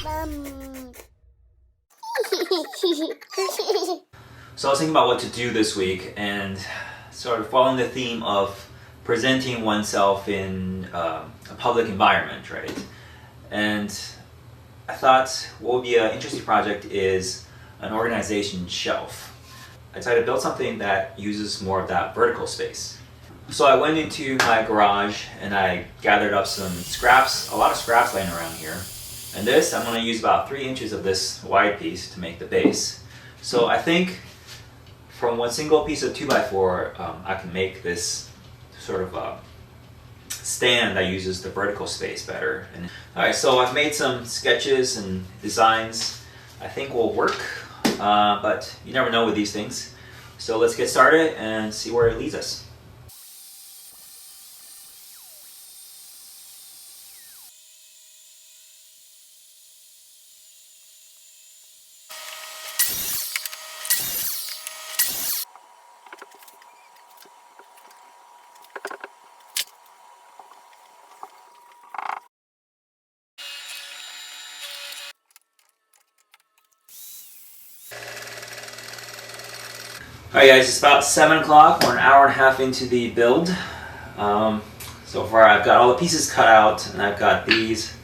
So I was thinking about what to do this week and sort of following the theme of presenting oneself in a public environment, right? And I thought what would be an interesting project is an organization shelf. I decided to build something that uses more of that vertical space. So I went into my garage and I gathered up some scraps, a lot of scraps laying around here. And this, I'm going to use about 3 inches of this wide piece to make the base. So I think from one single piece of 2x4, I can make this sort of a stand that uses the vertical space better. Alright, so I've made some sketches and designs I think will work, but you never know with these things. So let's get started and see where it leads us. Alright guys, it's about 7 o'clock. We're an hour and a half into the build. So far I've got all the pieces cut out and I've got these.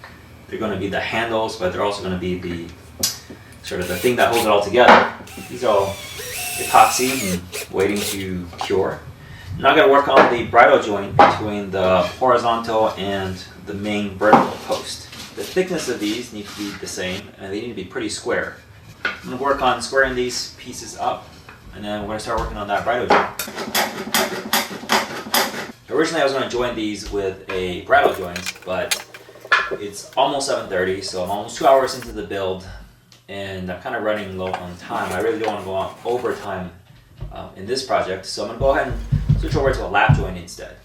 They're going to be the handles, but they're also going to be the sort of the thing that holds it all together. These are all epoxy and waiting to cure. Now I'm going to work on the bridle joint between the horizontal and the main vertical post. The thickness of these need to be the same and they need to be pretty square. I'm going to work on squaring these pieces up. And then we're going to start working on that bridle joint. Originally I was going to join these with a bridle joint, but it's almost 7:30, so I'm almost 2 hours into the build, and I'm kind of running low on time. I really don't want to go on overtime in this project, so I'm going to go ahead and switch over to a lap joint instead.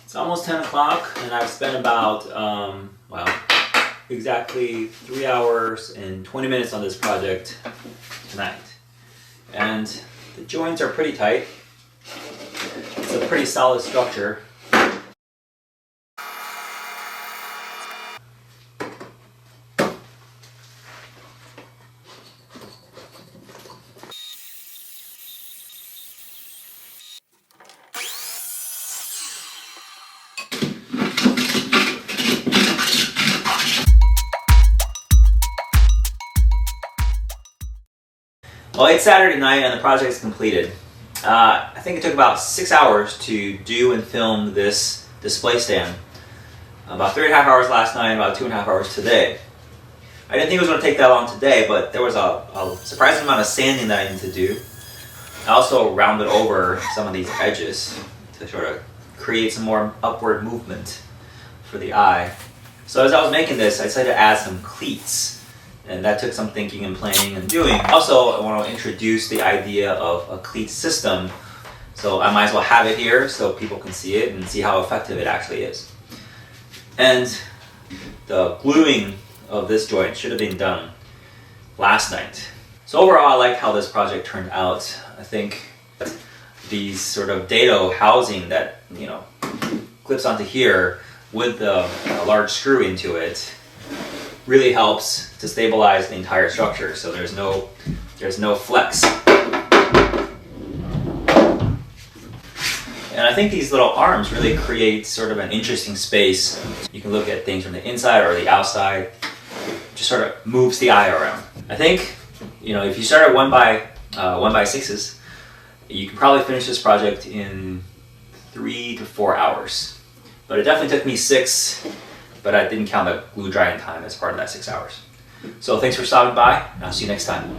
It's almost 10 o'clock and I've spent about, exactly 3 hours and 20 minutes on this project tonight. And the joints are pretty tight. It's a pretty solid structure. Well, it's Saturday night and the project is completed. I think it took about 6 hours to do and film this display stand. About 3.5 hours last night, about 2.5 hours today. I didn't think it was going to take that long today, but there was a surprising amount of sanding that I needed to do. I also rounded over some of these edges to sort of create some more upward movement for the eye. So as I was making this, I decided to add some cleats. And that took some thinking and planning and doing. Also, I want to introduce the idea of a cleat system. So I might as well have it here so people can see it and see how effective it actually is. And the gluing of this joint should have been done last night. So overall, I like how this project turned out. I think these sort of dado housing that, clips onto here with a large screw into it really helps to stabilize the entire structure, so there's no flex. And I think these little arms really create sort of an interesting space. You can look at things from the inside or the outside. Just sort of moves the eye around. I think, if you start at 1x6s, you can probably finish this project in 3 to 4 hours. But it definitely took me 6. But I didn't count the glue drying time as part of that 6 hours. So thanks for stopping by, and I'll see you next time.